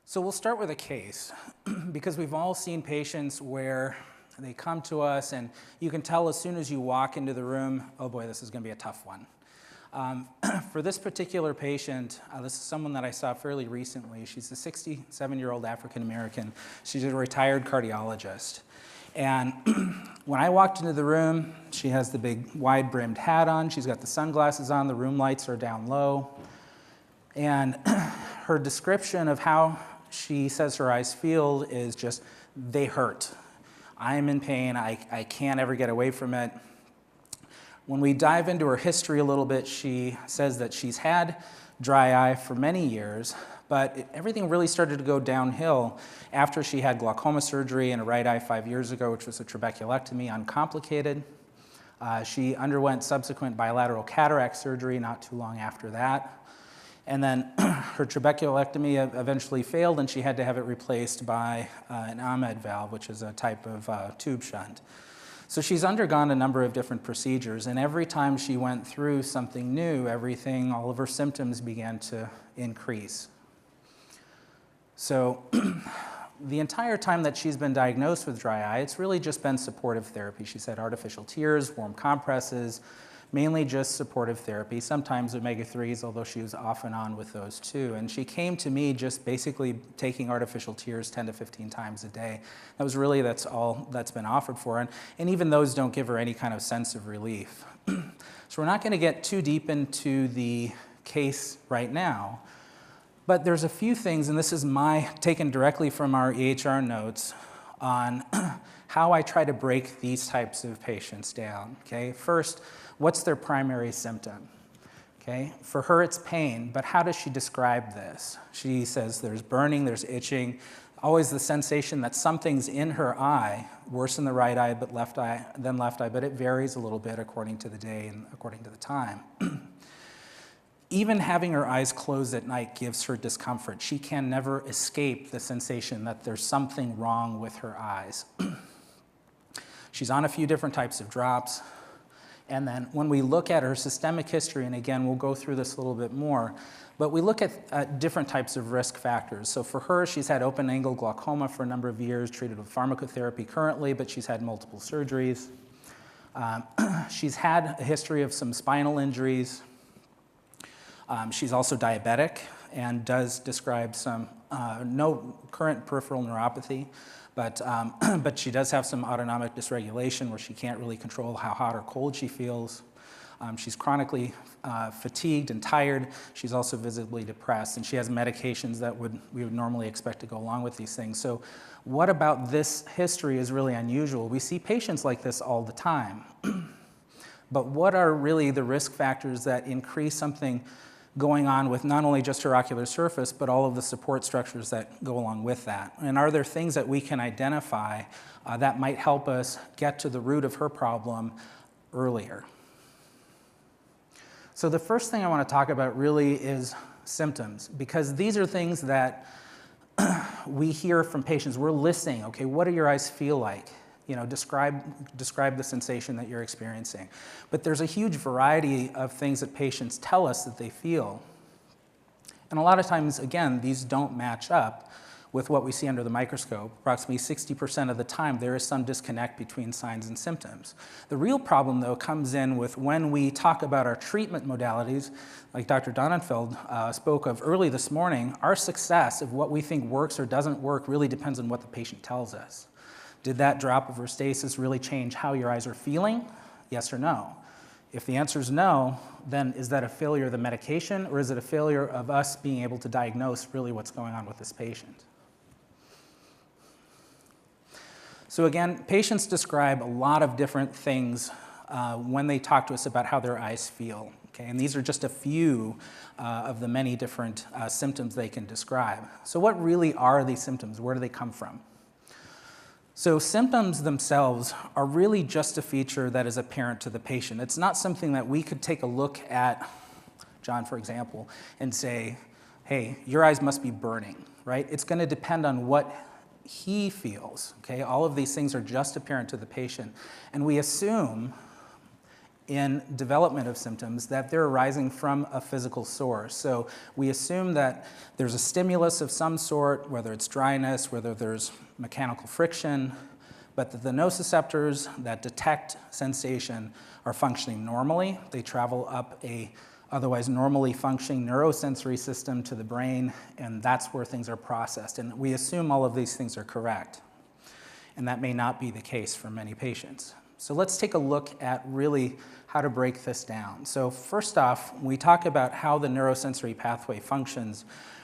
So we'll start with a case because we've all seen patients where they come to us and you can tell as soon as you walk into the room, oh boy, this is going to be a tough one. For this particular patient, this is someone that I saw fairly recently. She's a 67-year-old African-American. She's a retired cardiologist. And when I walked into the room, she has the big wide-brimmed hat on. She's got the sunglasses on. The room lights are down low. And her description of how she says her eyes feel is just, they hurt. I'm in pain. I can't ever get away from it. When we dive into her history a little bit, she says that she's had dry eye for many years, but everything really started to go downhill after she had glaucoma surgery in her right eye 5 years ago, which was a trabeculectomy, uncomplicated. She underwent subsequent bilateral cataract surgery not too long after that. And then her trabeculectomy eventually failed, and she had to have it replaced by an Ahmed valve, which is a type of tube shunt. So she's undergone a number of different procedures, and every time she went through something new, all of her symptoms began to increase. So the entire time that she's been diagnosed with dry eye, it's really just been supportive therapy. She's had artificial tears, warm compresses, mainly just supportive therapy, sometimes omega-3s, although she was off and on with those too. And she came to me just basically taking artificial tears 10 to 15 times a day. That's all that's been offered for her. And even those don't give her any kind of sense of relief. So we're not going to get too deep into the case right now, but there's a few things, and this is taken directly from our EHR notes on how I try to break these types of patients down, okay? First, what's their primary symptom? Okay, for her it's pain, but how does she describe this? She says there's burning, there's itching, always the sensation that something's in her eye, worse in the right eye than left eye, but it varies a little bit according to the day and according to the time. Even having her eyes closed at night gives her discomfort. She can never escape the sensation that there's something wrong with her eyes. She's on a few different types of drops. And then when we look at her systemic history, and again, we'll go through this a little bit more, but we look at different types of risk factors. So for her, she's had open-angle glaucoma for a number of years, treated with pharmacotherapy currently, but she's had multiple surgeries. She's had a history of some spinal injuries. She's also diabetic and does describe no current peripheral neuropathy, but she does have some autonomic dysregulation where she can't really control how hot or cold she feels. She's chronically fatigued and tired. She's also visibly depressed, and she has medications that we would normally expect to go along with these things. So what about this history is really unusual? We see patients like this all the time. But what are really the risk factors that increase something going on with not only just her ocular surface, but all of the support structures that go along with that? And are there things that we can identify that might help us get to the root of her problem earlier? So the first thing I want to talk about really is symptoms, because these are things that we hear from patients. We're listening, okay, what do your eyes feel like? You know, describe the sensation that you're experiencing. But there's a huge variety of things that patients tell us that they feel. And a lot of times, again, these don't match up with what we see under the microscope. Approximately 60% of the time, there is some disconnect between signs and symptoms. The real problem, though, comes in with when we talk about our treatment modalities, like Dr. Donnenfeld spoke of early this morning. Our success of what we think works or doesn't work really depends on what the patient tells us. Did that drop of restasis really change how your eyes are feeling? Yes or no? If the answer is no, then is that a failure of the medication, or is it a failure of us being able to diagnose really what's going on with this patient? So again, patients describe a lot of different things when they talk to us about how their eyes feel. Okay? And these are just a few of the many different symptoms they can describe. So what really are these symptoms? Where do they come from? So symptoms themselves are really just a feature that is apparent to the patient. It's not something that we could take a look at, John, for example, and say, hey, your eyes must be burning, right? It's going to depend on what he feels, okay? All of these things are just apparent to the patient. And we assume in development of symptoms that they're arising from a physical source. So we assume that there's a stimulus of some sort, whether it's dryness, whether there's mechanical friction, but that the nociceptors that detect sensation are functioning normally. They travel up a otherwise normally functioning neurosensory system to the brain, and that's where things are processed. And we assume all of these things are correct. And that may not be the case for many patients. So let's take a look at really how to break this down. So first off, when we talk about how the neurosensory pathway functions,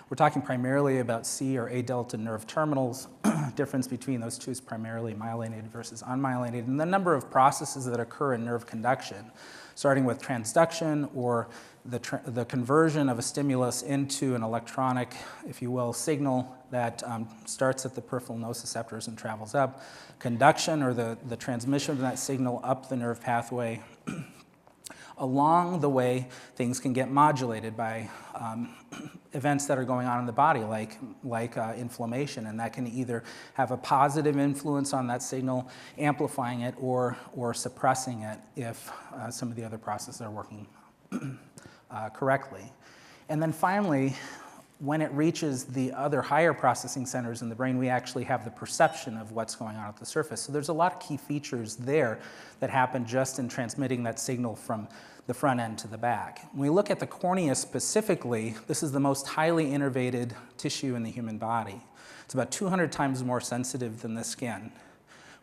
we're talking primarily about C or A delta nerve terminals. Difference between those two is primarily myelinated versus unmyelinated, and the number of processes that occur in nerve conduction, starting with transduction or the conversion of a stimulus into an electronic, if you will, signal that starts at the peripheral nociceptors and travels up, conduction or the transmission of that signal up the nerve pathway. Along the way, things can get modulated by events that are going on in the body, like inflammation, and that can either have a positive influence on that signal, amplifying it, or suppressing it if some of the other processes are working correctly. And then finally, when it reaches the other higher processing centers in the brain, we actually have the perception of what's going on at the surface. So there's a lot of key features there that happen just in transmitting that signal from the front end to the back. When we look at the cornea specifically, this is the most highly innervated tissue in the human body. It's about 200 times more sensitive than the skin.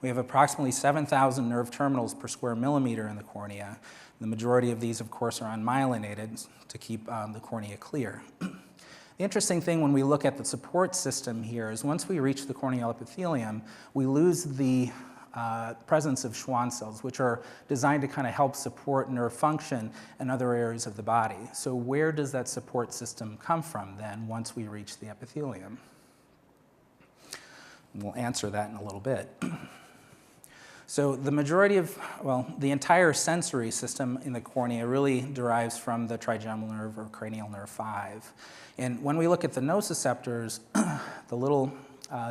We have approximately 7,000 nerve terminals per square millimeter in the cornea. The majority of these, of course, are unmyelinated to keep the cornea clear. The interesting thing when we look at the support system here is once we reach the corneal epithelium, we lose the presence of Schwann cells, which are designed to kind of help support nerve function in other areas of the body. So where does that support system come from then once we reach the epithelium? We'll answer that in a little bit. So the majority of, well, the entire sensory system in the cornea really derives from the trigeminal nerve or cranial nerve 5. And when we look at the nociceptors, the little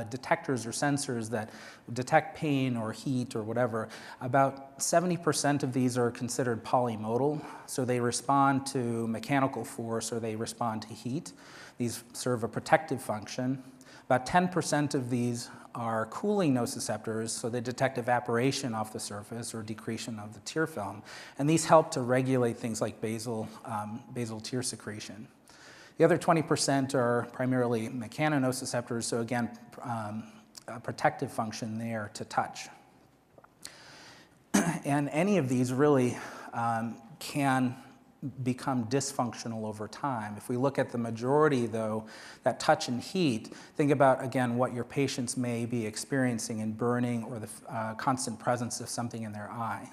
detectors or sensors that detect pain or heat or whatever, about 70% of these are considered polymodal. So they respond to mechanical force or they respond to heat. These serve a protective function. About 10% of these are cooling nociceptors, so they detect evaporation off the surface or decretion of the tear film. And these help to regulate things like basal tear secretion. The other 20% are primarily mechanonociceptors, so again, a protective function there to touch. And any of these really can become dysfunctional over time. If we look at the majority, though, that touch and heat, think about, again, what your patients may be experiencing in burning or the constant presence of something in their eye.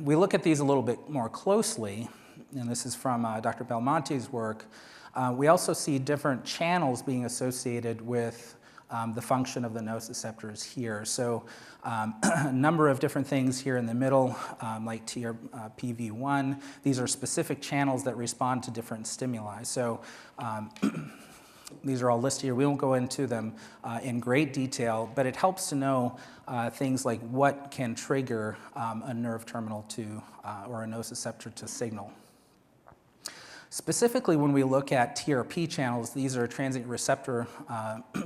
We look at these a little bit more closely, and this is from Dr. Belmonte's work. We also see different channels being associated with the function of the nociceptors here. So a number of different things here in the middle, like TRPV1. These are specific channels that respond to different stimuli. So these are all listed here. We won't go into them in great detail, but it helps to know things like what can trigger a nerve terminal to, or a nociceptor to signal. Specifically, when we look at TRP channels, these are transient receptor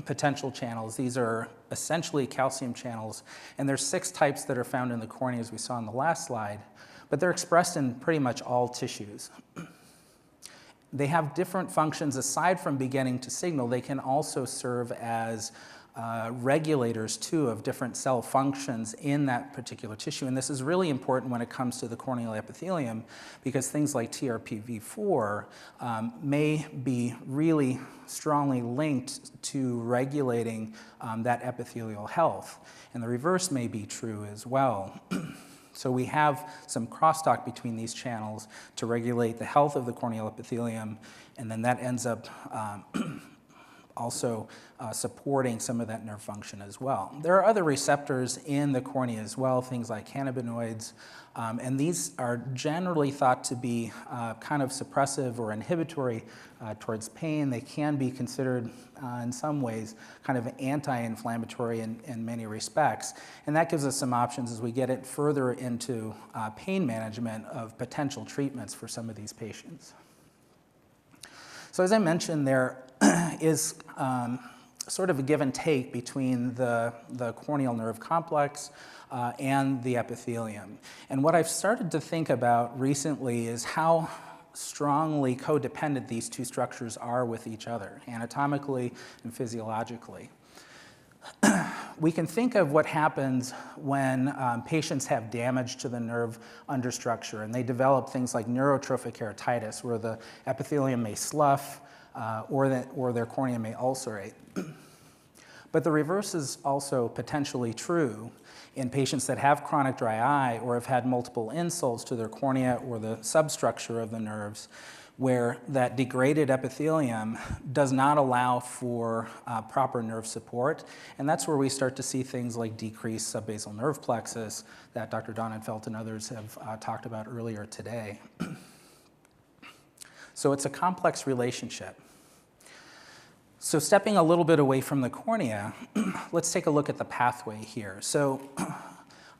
potential channels. These are essentially calcium channels, and there's 6 types that are found in the cornea, as we saw in the last slide, but they're expressed in pretty much all tissues. They have different functions aside from beginning to signal. They can also serve as regulators, too, of different cell functions in that particular tissue. And this is really important when it comes to the corneal epithelium because things like TRPV4 may be really strongly linked to regulating that epithelial health. And the reverse may be true as well. So we have some crosstalk between these channels to regulate the health of the corneal epithelium, and then that ends up also supporting some of that nerve function as well. There are other receptors in the cornea as well, things like cannabinoids, and these are generally thought to be kind of suppressive or inhibitory towards pain. They can be considered in some ways kind of anti-inflammatory in many respects, and that gives us some options as we get it further into pain management of potential treatments for some of these patients. So as I mentioned, there is sort of a give and take between the corneal nerve complex and the epithelium. And what I've started to think about recently is how strongly codependent these two structures are with each other, anatomically and physiologically. We can think of what happens when patients have damage to the nerve understructure and they develop things like neurotrophic keratitis, where the epithelium may slough or their cornea may ulcerate. But the reverse is also potentially true in patients that have chronic dry eye or have had multiple insults to their cornea or the substructure of the nerves, where that degraded epithelium does not allow for proper nerve support. And that's where we start to see things like decreased subbasal nerve plexus that Dr. Donnenfeld and others have talked about earlier today. So it's a complex relationship. So stepping a little bit away from the cornea, let's take a look at the pathway here. So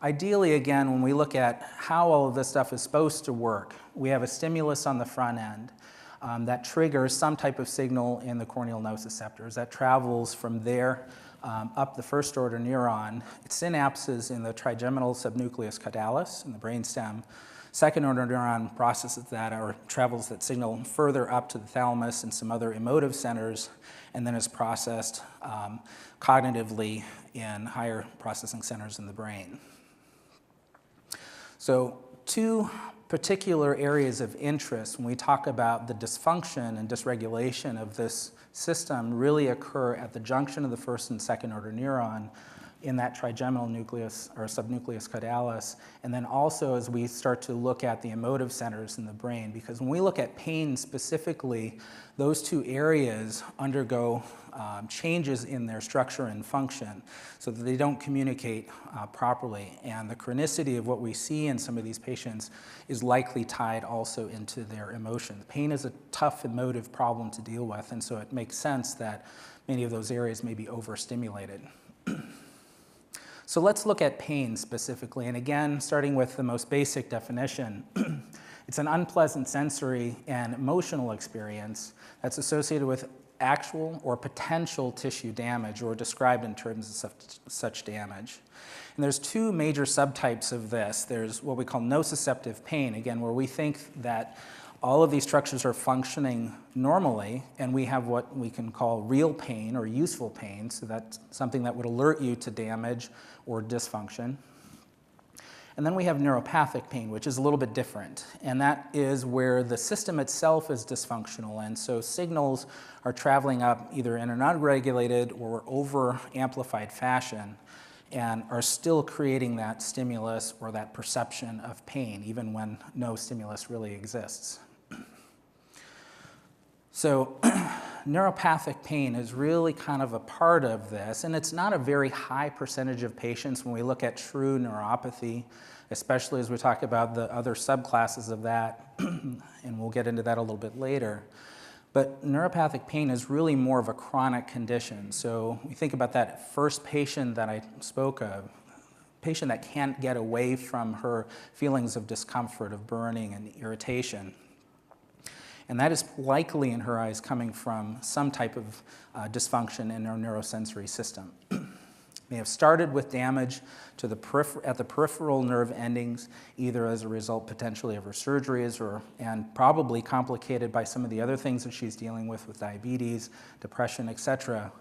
ideally, again, when we look at how all of this stuff is supposed to work, we have a stimulus on the front end that triggers some type of signal in the corneal nociceptors that travels from there up the first order neuron. It synapses in the trigeminal subnucleus caudalis in the brainstem. Second order neuron processes that or travels that signal further up to the thalamus and some other emotive centers, and then is processed cognitively in higher processing centers in the brain. So two particular areas of interest when we talk about the dysfunction and dysregulation of this system really occur at the junction of the first and second order neuron in that trigeminal nucleus or subnucleus caudalis, and then also as we start to look at the emotive centers in the brain, because when we look at pain specifically, those two areas undergo changes in their structure and function so that they don't communicate properly, and the chronicity of what we see in some of these patients is likely tied also into their emotion. Pain is a tough emotive problem to deal with, and so it makes sense that many of those areas may be overstimulated. So let's look at pain specifically, and again, starting with the most basic definition. It's an unpleasant sensory and emotional experience that's associated with actual or potential tissue damage or described in terms of such damage. And there's two major subtypes of this. There's what we call nociceptive pain, again, where we think that all of these structures are functioning normally, and we have what we can call real pain or useful pain, so that's something that would alert you to damage or dysfunction. And then we have neuropathic pain, which is a little bit different, and that is where the system itself is dysfunctional, and so signals are traveling up either in an unregulated or over-amplified fashion and are still creating that stimulus or that perception of pain, even when no stimulus really exists. So neuropathic pain is really kind of a part of this, and it's not a very high percentage of patients when we look at true neuropathy, especially as we talk about the other subclasses of that, and we'll get into that a little bit later. But neuropathic pain is really more of a chronic condition. So we think about that first patient that I spoke of, patient that can't get away from her feelings of discomfort, of burning and irritation. And that is likely, in her eyes, coming from some type of dysfunction in her neurosensory system. May have started with damage to at the peripheral nerve endings, either as a result potentially of her surgeries and probably complicated by some of the other things that she's dealing with diabetes, depression, etc.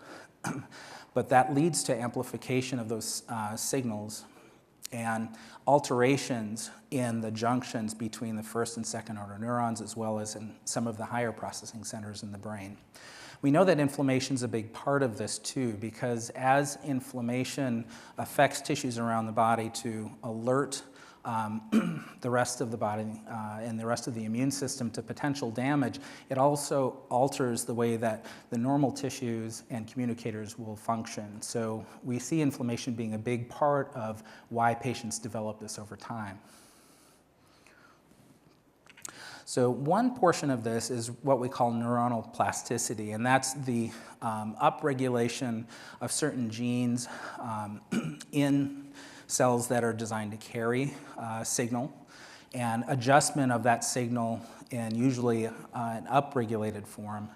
But that leads to amplification of those signals and alterations in the junctions between the first and second order neurons, as well as in some of the higher processing centers in the brain. We know that inflammation is a big part of this too, because as inflammation affects tissues around the body to alert the rest of the body and the rest of the immune system to potential damage, it also alters the way that the normal tissues and communicators will function. So we see inflammation being a big part of why patients develop this over time. So one portion of this is what we call neuronal plasticity, and that's the upregulation of certain genes in cells that are designed to carry signal, and adjustment of that signal in usually an upregulated form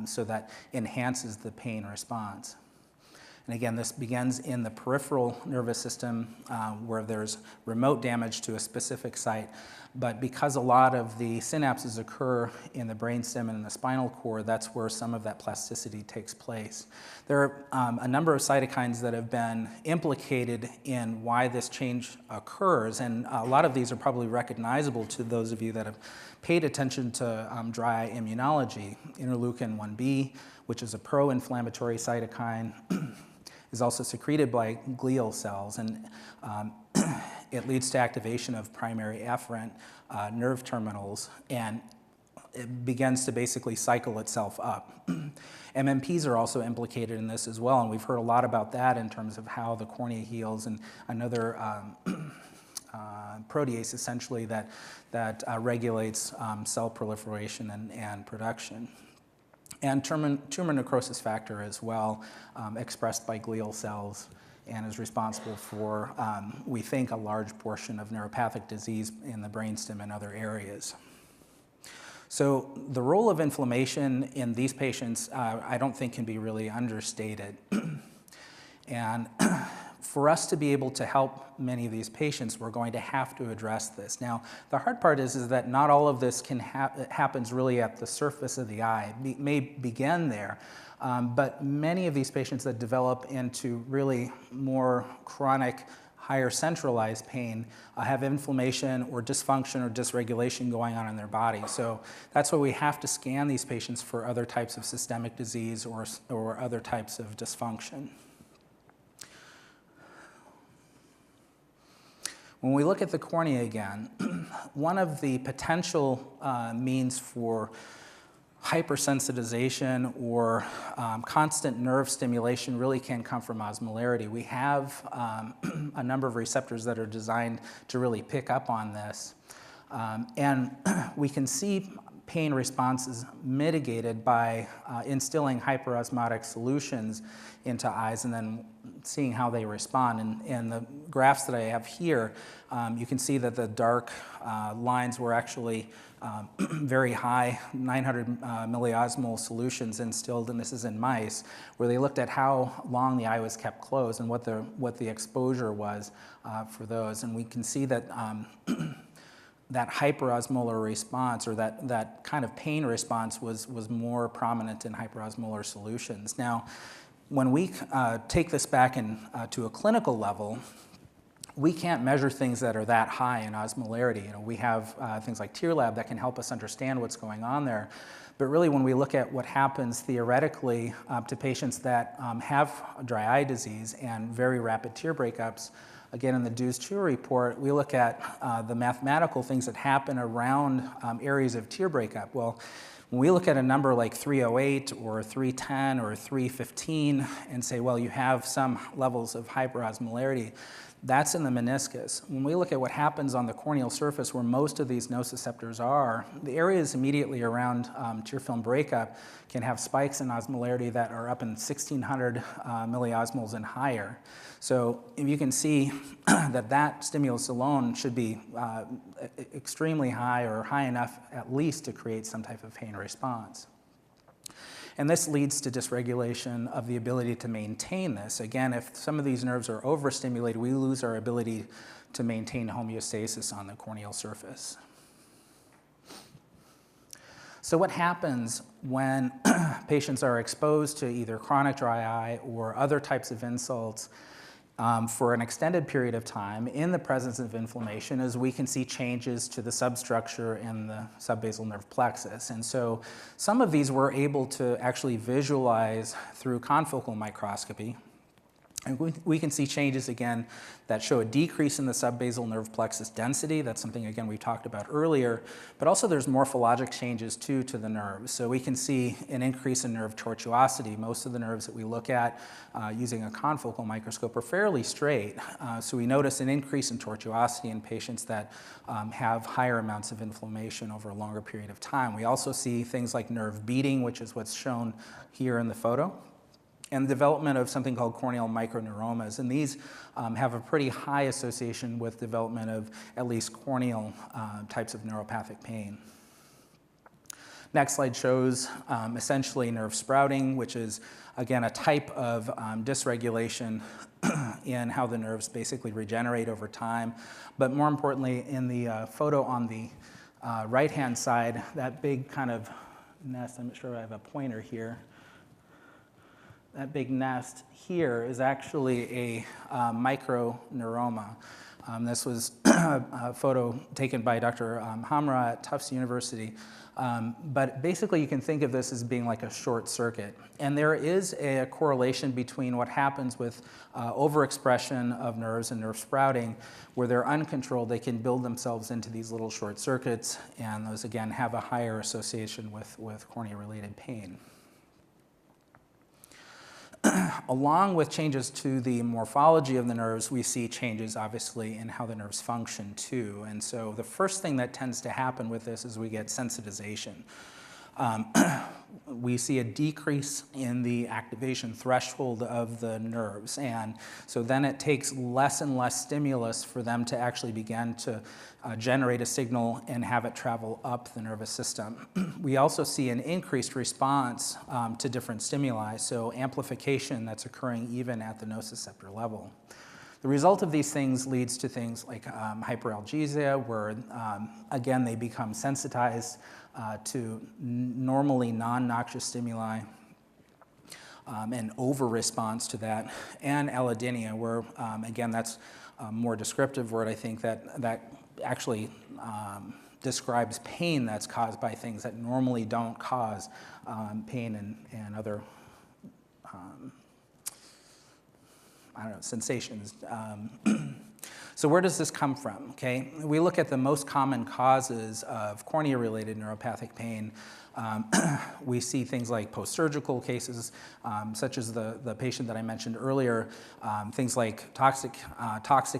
so that enhances the pain response. And again, this begins in the peripheral nervous system where there's remote damage to a specific site. But because a lot of the synapses occur in the brainstem and in the spinal cord, that's where some of that plasticity takes place. There are a number of cytokines that have been implicated in why this change occurs, and a lot of these are probably recognizable to those of you that have paid attention to dry eye immunology. Interleukin-1b, which is a pro-inflammatory cytokine, is also secreted by glial cells, and it leads to activation of primary afferent nerve terminals, and it begins to basically cycle itself up. MMPs are also implicated in this as well, and we've heard a lot about that in terms of how the cornea heals, and another protease essentially that regulates cell proliferation and production. And tumor necrosis factor as well, expressed by glial cells, and is responsible for, we think, a large portion of neuropathic disease in the brainstem and other areas. So the role of inflammation in these patients, I don't think can be really understated. And for us to be able to help many of these patients, we're going to have to address this. Now, the hard part is that not all of this happens really at the surface of the eye. It may begin there, but many of these patients that develop into really more chronic, higher centralized pain have inflammation or dysfunction or dysregulation going on in their body. So that's why we have to scan these patients for other types of systemic disease or other types of dysfunction. When we look at the cornea again, one of the potential means for hypersensitization or constant nerve stimulation really can come from osmolarity. We have a number of receptors that are designed to really pick up on this. And we can see pain responses mitigated by instilling hyperosmotic solutions into eyes and then seeing how they respond. And the graphs that I have here, you can see that the dark lines were actually very high, 900 milliosmol solutions instilled, and this is in mice, where they looked at how long the eye was kept closed and what the exposure was for those. And we can see that that hyperosmolar response, or that kind of pain response, was more prominent in hyperosmolar solutions. Now, when we take this back to a clinical level, we can't measure things that are that high in osmolarity. You know, we have things like tear lab that can help us understand what's going on there. But really, when we look at what happens theoretically to patients that have dry eye disease and very rapid tear breakups, again, in the Dews-2 report, we look at the mathematical things that happen around areas of tear breakup. Well, when we look at a number like 308 or 310 or 315 and say, well, you have some levels of hyperosmolarity, that's in the meniscus. When we look at what happens on the corneal surface where most of these nociceptors are, the areas immediately around tear film breakup can have spikes in osmolarity that are up in 1,600 milliosmoles and higher. So if you can see that stimulus alone should be extremely high, or high enough at least to create some type of pain response. And this leads to dysregulation of the ability to maintain this. Again, if some of these nerves are overstimulated, we lose our ability to maintain homeostasis on the corneal surface. So what happens when patients are exposed to either chronic dry eye or other types of insults for an extended period of time in the presence of inflammation is we can see changes to the substructure in the subbasal nerve plexus. And so some of these we're able to actually visualize through confocal microscopy. And we can see changes, again, that show a decrease in the subbasal nerve plexus density. That's something, again, we talked about earlier. But also there's morphologic changes, too, to the nerves. So we can see an increase in nerve tortuosity. Most of the nerves that we look at using a confocal microscope are fairly straight. So we notice an increase in tortuosity in patients that have higher amounts of inflammation over a longer period of time. We also see things like nerve beating, which is what's shown here in the photo, and the development of something called corneal microneuromas. And these have a pretty high association with development of at least corneal types of neuropathic pain. Next slide shows essentially nerve sprouting, which is, again, a type of dysregulation in how the nerves basically regenerate over time. But more importantly, in the photo on the right-hand side, that big kind of nest, I'm not sure if I have a pointer here, that big nest here is actually a microneuroma. This was a photo taken by Dr. Hamra at Tufts University. But basically, you can think of this as being like a short circuit. And there is a correlation between what happens with overexpression of nerves and nerve sprouting. Where they're uncontrolled, they can build themselves into these little short circuits. And those, again, have a higher association with cornea-related pain. Along with changes to the morphology of the nerves, we see changes, obviously, in how the nerves function, too. And so the first thing that tends to happen with this is we get sensitization. We see a decrease in the activation threshold of the nerves. And so then it takes less and less stimulus for them to actually begin to generate a signal and have it travel up the nervous system. We also see an increased response to different stimuli, so amplification that's occurring even at the nociceptor level. The result of these things leads to things like hyperalgesia, where, again, they become sensitized to normally non-noxious stimuli, and over-response to that, and allodynia, where, again, that's a more descriptive word, I think, that actually describes pain that's caused by things that normally don't cause pain and other sensations. So where does this come from? Okay, we look at the most common causes of cornea-related neuropathic pain. We see things like post-surgical cases, such as the patient that I mentioned earlier, things like toxic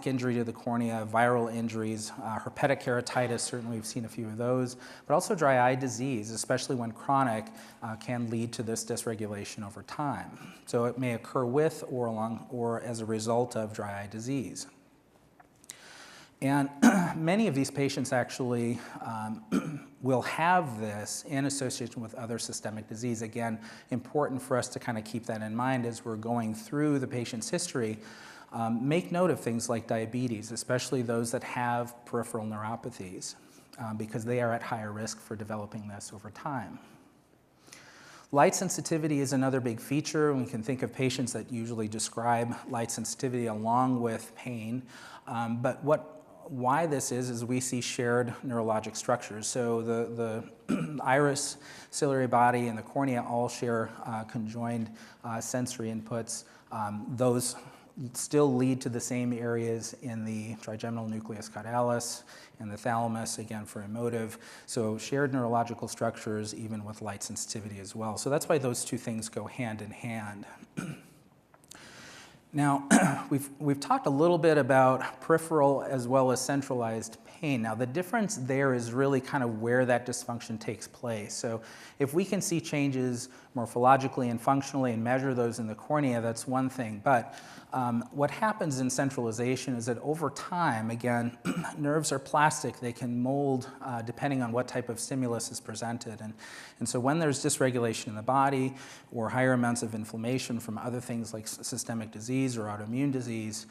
injury to the cornea, viral injuries, herpetic keratitis, certainly we've seen a few of those, but also dry eye disease, especially when chronic, can lead to this dysregulation over time. So it may occur with or as a result of dry eye disease. And many of these patients actually will have this in association with other systemic disease. Again, important for us to kind of keep that in mind as we're going through the patient's history. Make note of things like diabetes, especially those that have peripheral neuropathies, because they are at higher risk for developing this over time. Light sensitivity is another big feature. We can think of patients that usually describe light sensitivity along with pain. But why this is we see shared neurologic structures. So the iris, ciliary body, and the cornea all share conjoined sensory inputs. Those still lead to the same areas in the trigeminal nucleus caudalis and the thalamus, again, for emotive. So shared neurological structures even with light sensitivity as well. So that's why those two things go hand in hand. Now, we've talked a little bit about peripheral as well as centralized pain. Now, the difference there is really kind of where that dysfunction takes place. So if we can see changes morphologically and functionally and measure those in the cornea, that's one thing. But what happens in centralization is that over time, again, nerves are plastic. They can mold depending on what type of stimulus is presented. And so when there's dysregulation in the body or higher amounts of inflammation from other things like systemic disease or autoimmune disease,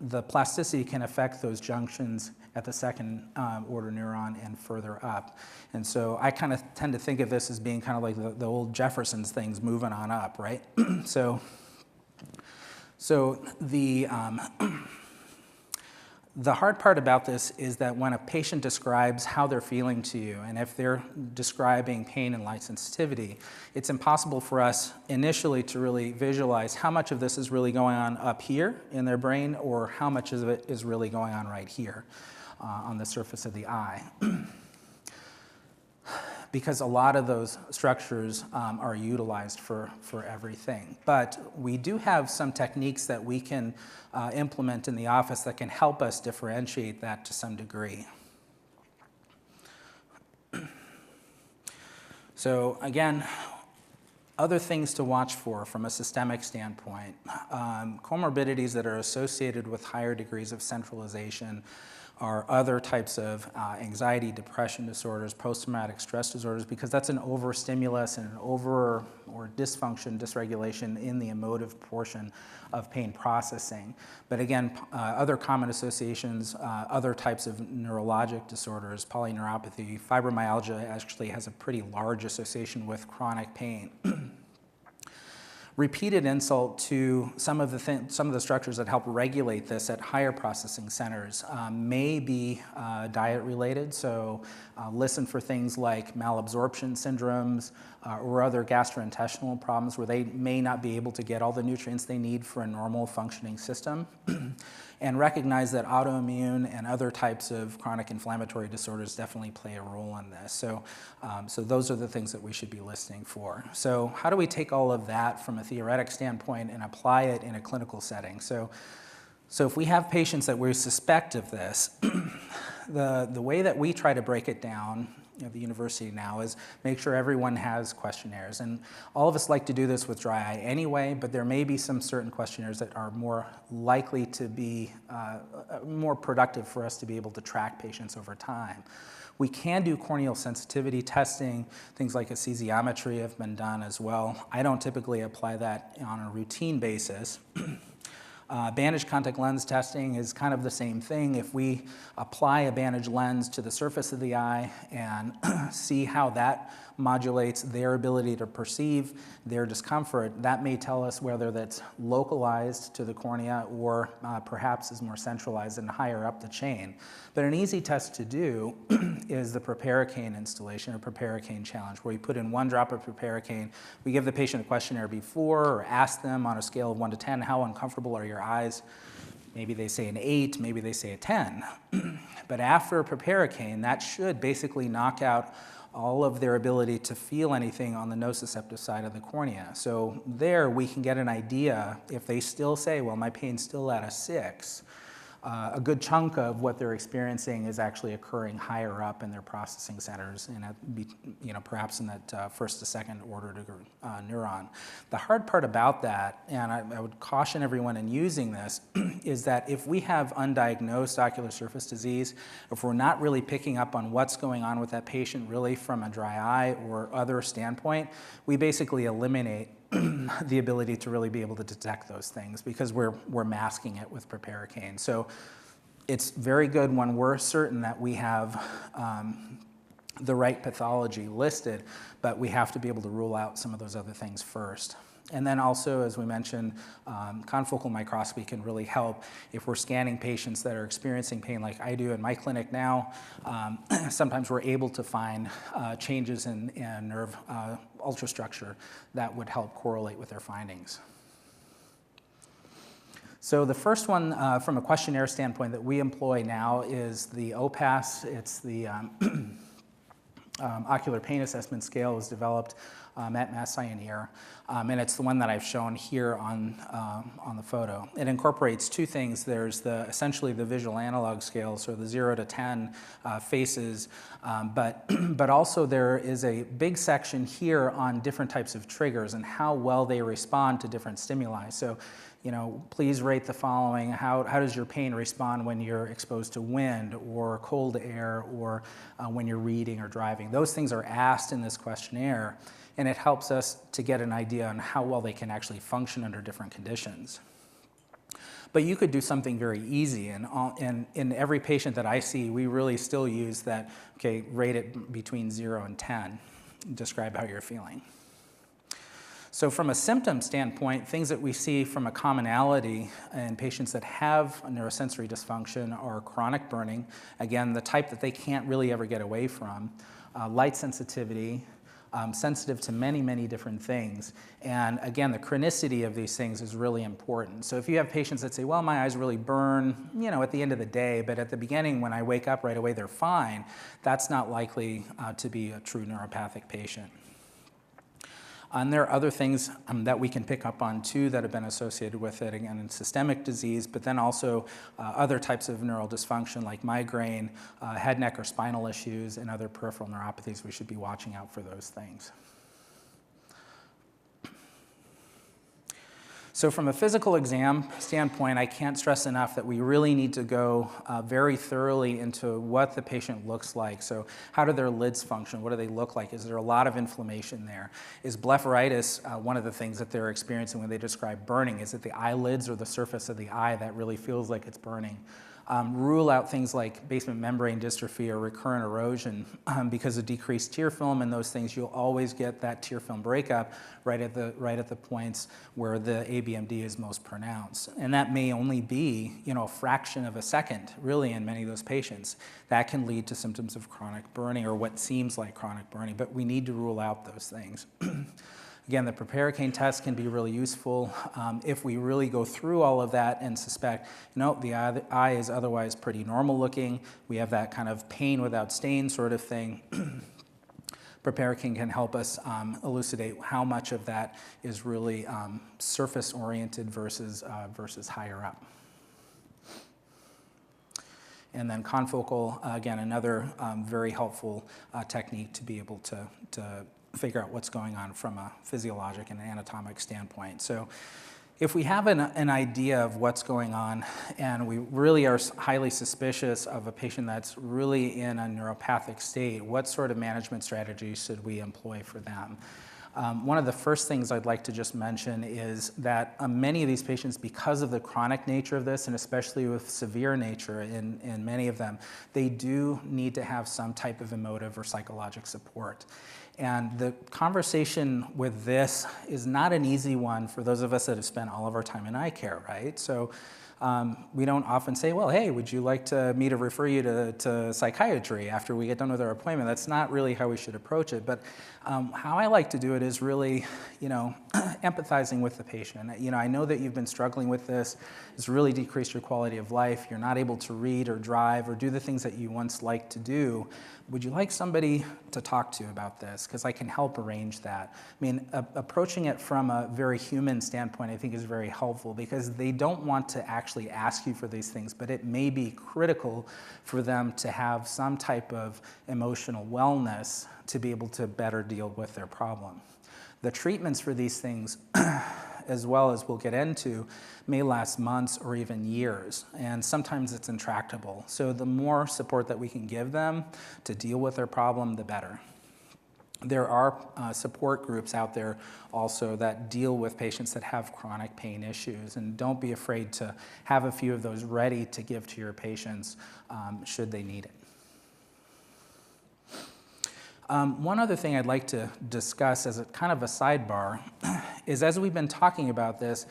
the plasticity can affect those junctions at the second order neuron and further up. And so I kind of tend to think of this as being kind of like the old Jefferson's things moving on up, right? So the The hard part about this is that when a patient describes how they're feeling to you, and if they're describing pain and light sensitivity, it's impossible for us initially to really visualize how much of this is really going on up here in their brain or how much of it is really going on right here on the surface of the eye. Because a lot of those structures are utilized for everything. But we do have some techniques that we can implement in the office that can help us differentiate that to some degree. So again, other things to watch for from a systemic standpoint, comorbidities that are associated with higher degrees of centralization are other types of anxiety, depression disorders, post-traumatic stress disorders, because that's an overstimulus and an or dysfunction, dysregulation in the emotive portion of pain processing. But again, other common associations, other types of neurologic disorders, polyneuropathy, fibromyalgia actually has a pretty large association with chronic pain. Repeated insult to some of the structures that help regulate this at higher processing centers may be diet related. So listen for things like malabsorption syndromes or other gastrointestinal problems where they may not be able to get all the nutrients they need for a normal functioning system. And recognize that autoimmune and other types of chronic inflammatory disorders definitely play a role in this. So those are the things that we should be listening for. So how do we take all of that from a theoretic standpoint and apply it in a clinical setting? So if we have patients that we suspect of this, the way that we try to break it down at the university now is make sure everyone has questionnaires. And all of us like to do this with dry eye anyway, but there may be some certain questionnaires that are more likely to be more productive for us to be able to track patients over time. We can do corneal sensitivity testing. Things like esthesiometry have been done as well. I don't typically apply that on a routine basis. Bandage contact lens testing is kind of the same thing. If we apply a bandage lens to the surface of the eye and see how that modulates their ability to perceive their discomfort, that may tell us whether that's localized to the cornea or perhaps is more centralized and higher up the chain. But an easy test to do is the proparacaine installation or proparacaine challenge, where we put in 1 drop of proparacaine. We give the patient a questionnaire before or ask them on a scale of 1 to 10, how uncomfortable are your eyes? Maybe they say an 8, maybe they say a 10. But after proparacaine, that should basically knock out all of their ability to feel anything on the nociceptive side of the cornea. So there we can get an idea if they still say, well, my pain's still at a 6, a good chunk of what they're experiencing is actually occurring higher up in their processing centers, and perhaps in that first to second order neuron. The hard part about that, and I would caution everyone in using this, is that if we have undiagnosed ocular surface disease, if we're not really picking up on what's going on with that patient really from a dry eye or other standpoint, we basically eliminate the ability to really be able to detect those things because we're masking it with proparacaine. So it's very good when we're certain that we have the right pathology listed, but we have to be able to rule out some of those other things first. And then also, as we mentioned, confocal microscopy can really help if we're scanning patients that are experiencing pain like I do in my clinic now. Sometimes we're able to find changes in nerve ultrastructure that would help correlate with their findings. So the first one from a questionnaire standpoint that we employ now is the OPAS. It's the Ocular Pain Assessment Scale. It was developed at Mass Pioneer, and it's the one that I've shown here on the photo. It incorporates 2 things. There's essentially the visual analog scale, so the 0 to 10 faces, but also there is a big section here on different types of triggers and how well they respond to different stimuli. So, please rate the following. How does your pain respond when you're exposed to wind or cold air or when you're reading or driving? Those things are asked in this questionnaire, and it helps us to get an idea on how well they can actually function under different conditions. But you could do something very easy, and in every patient that I see, we really still use that, rate it between 0 and 10, describe how you're feeling. So from a symptom standpoint, things that we see from a commonality in patients that have a neurosensory dysfunction are chronic burning, again, the type that they can't really ever get away from, light sensitivity, sensitive to many, many different things. And again, the chronicity of these things is really important. So if you have patients that say, well, my eyes really burn, at the end of the day, but at the beginning when I wake up right away, they're fine, that's not likely to be a true neuropathic patient. And there are other things that we can pick up on too that have been associated with it, again, in systemic disease, but then also other types of neural dysfunction like migraine, head, neck, or spinal issues, and other peripheral neuropathies. We should be watching out for those things. So from a physical exam standpoint, I can't stress enough that we really need to go very thoroughly into what the patient looks like. So how do their lids function? What do they look like? Is there a lot of inflammation there? Is blepharitis one of the things that they're experiencing when they describe burning? Is it the eyelids or the surface of the eye that really feels like it's burning? Rule out things like basement membrane dystrophy or recurrent erosion because of decreased tear film and those things. You'll always get that tear film breakup right at the points where the ABMD is most pronounced. And that may only be a fraction of a second, really, in many of those patients. That can lead to symptoms of chronic burning or what seems like chronic burning, but we need to rule out those things. Again, the proparacaine test can be really useful if we really go through all of that and suspect, the eye is otherwise pretty normal looking. We have that kind of pain without stain sort of thing. Proparacaine can help us elucidate how much of that is really surface-oriented versus higher up. And then confocal, again, another very helpful technique to be able to figure out what's going on from a physiologic and anatomic standpoint. So if we have an idea of what's going on and we really are highly suspicious of a patient that's really in a neuropathic state, what sort of management strategies should we employ for them? One of the first things I'd like to just mention is that many of these patients, because of the chronic nature of this, and especially with severe nature in many of them, they do need to have some type of emotive or psychologic support. And the conversation with this is not an easy one for those of us that have spent all of our time in eye care, right? So we don't often say, well, hey, would you like me to refer you to psychiatry after we get done with our appointment? That's not really how we should approach it. But how I like to do it is really, empathizing with the patient. I know that you've been struggling with this. It's really decreased your quality of life. You're not able to read or drive or do the things that you once liked to do. Would you like somebody to talk to about this? Because I can help arrange that. Approaching it from a very human standpoint, I think, is very helpful because they don't want to actually ask you for these things, but it may be critical for them to have some type of emotional wellness to be able to better deal with their problem. The treatments for these things, as well as we'll get into, may last months or even years, and sometimes it's intractable. So the more support that we can give them to deal with their problem, the better. There are support groups out there also that deal with patients that have chronic pain issues, and don't be afraid to have a few of those ready to give to your patients should they need it. One other thing I'd like to discuss as a kind of a sidebar is, as we've been talking about this,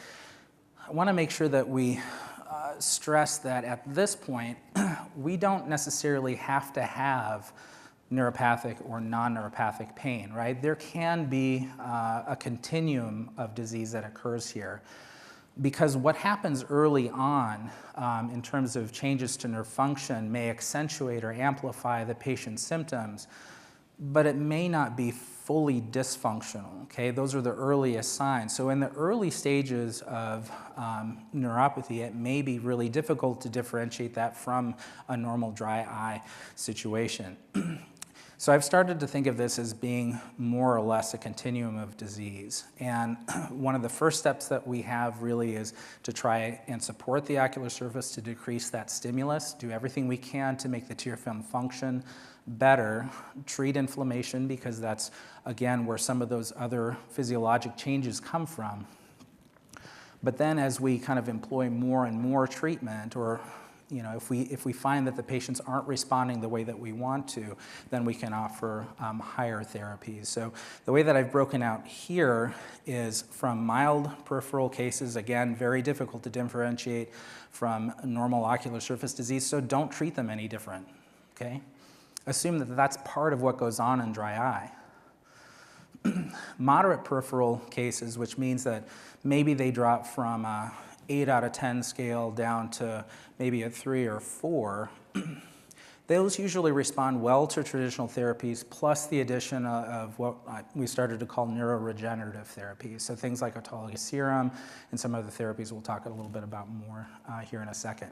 I want to make sure that we stress that at this point, we don't necessarily have to have neuropathic or non-neuropathic pain, right? There can be a continuum of disease that occurs here. Because what happens early on in terms of changes to nerve function may accentuate or amplify the patient's symptoms, but it may not be fully dysfunctional, okay? Those are the earliest signs. So in the early stages of neuropathy, it may be really difficult to differentiate that from a normal dry eye situation. So I've started to think of this as being more or less a continuum of disease. And one of the first steps that we have really is to try and support the ocular surface to decrease that stimulus, do everything we can to make the tear film function better, treat inflammation because that's, again, where some of those other physiologic changes come from. But then as we kind of employ more and more treatment or if we find that the patients aren't responding the way that we want to, then we can offer higher therapies. So the way that I've broken out here is from mild peripheral cases, again, very difficult to differentiate from normal ocular surface disease, so don't treat them any different, okay? Assume that that's part of what goes on in dry eye. Moderate peripheral cases, which means that maybe they drop from 8 out of 10 scale down to maybe a 3 or 4, those usually respond well to traditional therapies plus the addition of what we started to call neuroregenerative therapies. So things like autologous serum and some other therapies we'll talk a little bit about more here in a second.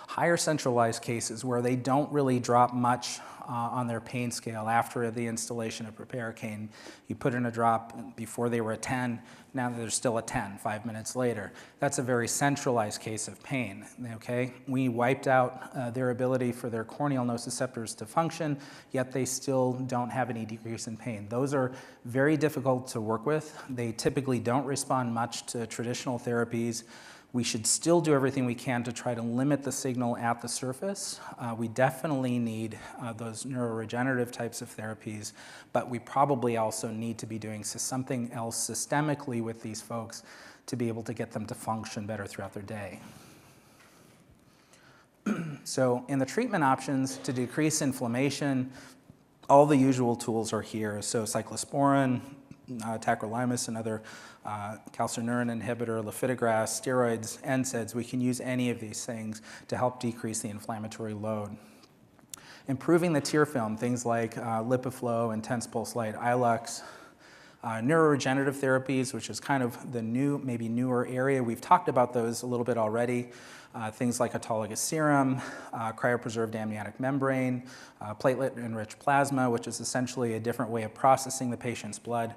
Higher centralized cases where they don't really drop much on their pain scale after the installation of proparacaine. You put in a drop before they were a 10, now they're still a 10 5 minutes later. That's a very centralized case of pain, okay? We wiped out their ability for their corneal nociceptors to function, yet they still don't have any decrease in pain. Those are very difficult to work with. They typically don't respond much to traditional therapies. We should still do everything we can to try to limit the signal at the surface. We definitely need those neuroregenerative types of therapies, but we probably also need to be doing something else systemically with these folks to be able to get them to function better throughout their day. So in the treatment options to decrease inflammation, all the usual tools are here. So cyclosporin, tacrolimus, another calcineurin inhibitor, lifitegrast, steroids, NSAIDs. We can use any of these things to help decrease the inflammatory load. Improving the tear film, things like LipiFlow, intense pulse light, Ilux. Neuroregenerative therapies, which is kind of the new, maybe newer area. We've talked about those a little bit already. Things like autologous serum, cryopreserved amniotic membrane, platelet-enriched plasma, which is essentially a different way of processing the patient's blood,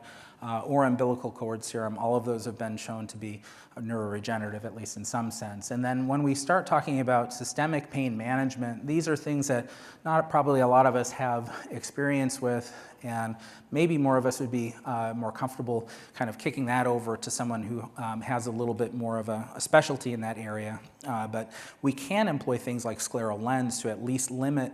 or umbilical cord serum. All of those have been shown to be neuroregenerative, at least in some sense. And then when we start talking about systemic pain management, these are things that not probably a lot of us have experience with, and maybe more of us would be more comfortable kind of kicking that over to someone who has a little bit more of a specialty in that area. But we can employ things like scleral lens to at least limit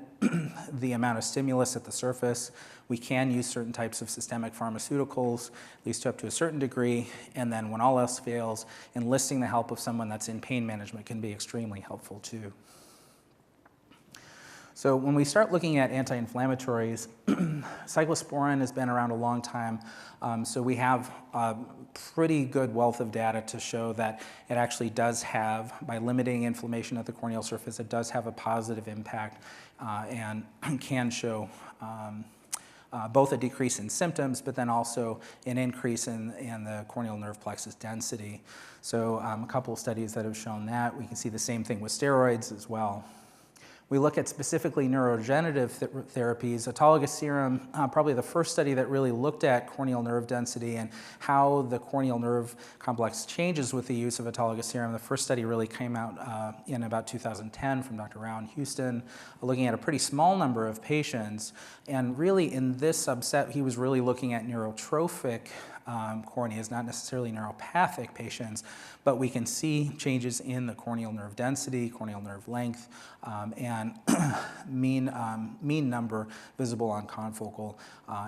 the amount of stimulus at the surface. We can use certain types of systemic pharmaceuticals, at least up to a certain degree, and then when all else fails, enlisting the help of someone that's in pain management can be extremely helpful too. So when we start looking at anti-inflammatories, cyclosporin has been around a long time, so we have a pretty good wealth of data to show that it actually does have, by limiting inflammation at the corneal surface, it does have a positive impact and can show both a decrease in symptoms, but then also an increase in the corneal nerve plexus density. So a couple of studies that have shown that. We can see the same thing with steroids as well. We look at specifically neuroregenerative therapies. Autologous serum, probably the first study that really looked at corneal nerve density and how the corneal nerve complex changes with the use of autologous serum. The first study really came out in about 2010 from Dr. Rao in Houston, looking at a pretty small number of patients. And really in this subset, he was really looking at neurotrophic corneas, not necessarily neuropathic patients, but we can see changes in the corneal nerve density, corneal nerve length, and mean number visible on confocal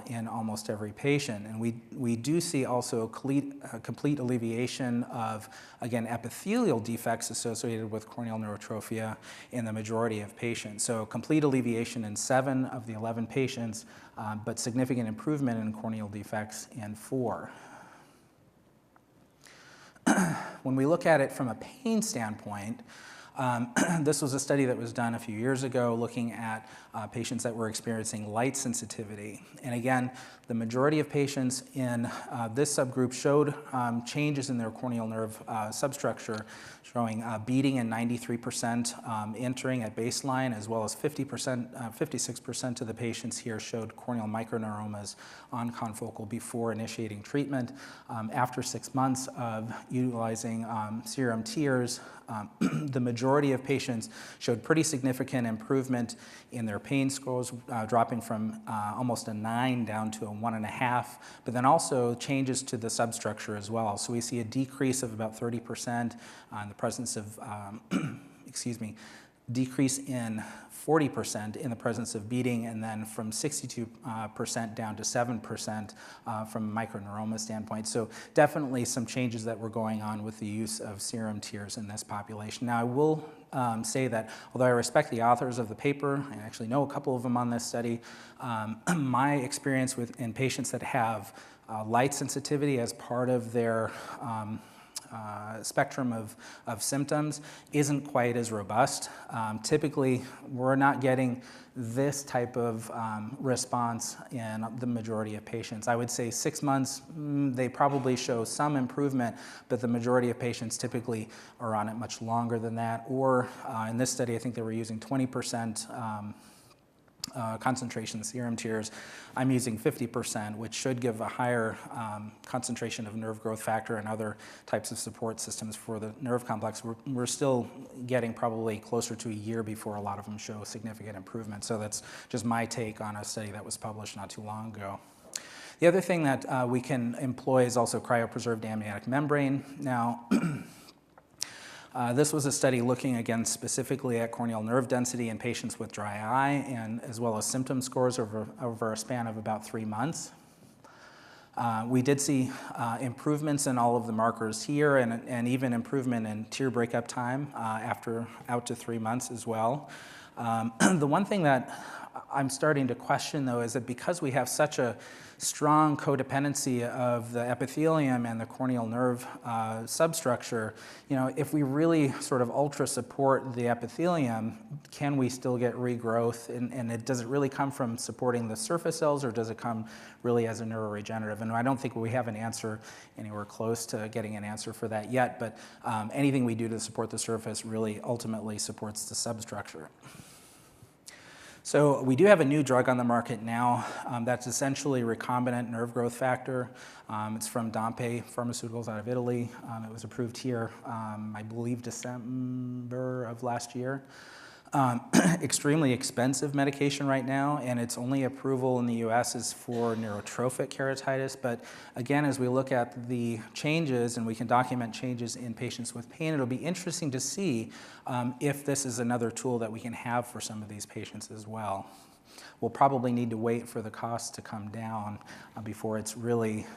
in almost every patient. And we do see also a complete alleviation of, again, epithelial defects associated with corneal neurotrophia in the majority of patients. So complete alleviation in 7 of the 11 patients, but significant improvement in corneal defects in 4. When we look at it from a pain standpoint, this was a study that was done a few years ago looking at patients that were experiencing light sensitivity. And again, the majority of patients in this subgroup showed changes in their corneal nerve substructure, showing beating in 93% entering at baseline, as well as 56% of the patients here showed corneal microneuromas on confocal before initiating treatment. After 6 months of utilizing serum tears, the majority of patients showed pretty significant improvement in their pain scores, dropping from almost a 9 down to a 1.5, but then also changes to the substructure as well. So we see a decrease of about 30% in the presence of decrease in 40% in the presence of beading, and then from 62% down to 7% from a microneuroma standpoint. So definitely some changes that were going on with the use of serum tears in this population. Now I will say that although I respect the authors of the paper, I actually know a couple of them on this study, my experience in patients that have light sensitivity as part of their spectrum of symptoms isn't quite as robust. Typically, we're not getting this type of response in the majority of patients. I would say 6 months, they probably show some improvement, but the majority of patients typically are on it much longer than that. Or in this study, I think they were using 20% concentration serum tears. I'm using 50%, which should give a higher concentration of nerve growth factor and other types of support systems for the nerve complex. We're still getting probably closer to a year before a lot of them show significant improvement. So that's just my take on a study that was published not too long ago. The other thing that we can employ is also cryopreserved amniotic membrane. Now, this was a study looking, again, specifically at corneal nerve density in patients with dry eye, and as well as symptom scores over a span of about 3 months. We did see improvements in all of the markers here, and even improvement in tear breakup time after out to 3 months as well. The one thing that I'm starting to question, though, is that because we have such a strong codependency of the epithelium and the corneal nerve substructure, if we really sort of ultra support the epithelium, can we still get regrowth? And does it really come from supporting the surface cells, or does it come really as a neuroregenerative? And I don't think we have an answer anywhere close to getting an answer for that yet, but anything we do to support the surface really ultimately supports the substructure. So we do have a new drug on the market now that's essentially recombinant nerve growth factor. It's from Dompe Pharmaceuticals out of Italy. It was approved here, I believe, December of last year. Extremely expensive medication right now, and its only approval in the US is for neurotrophic keratitis. But again, as we look at the changes and we can document changes in patients with pain, it'll be interesting to see if this is another tool that we can have for some of these patients as well. We'll probably need to wait for the cost to come down before it's really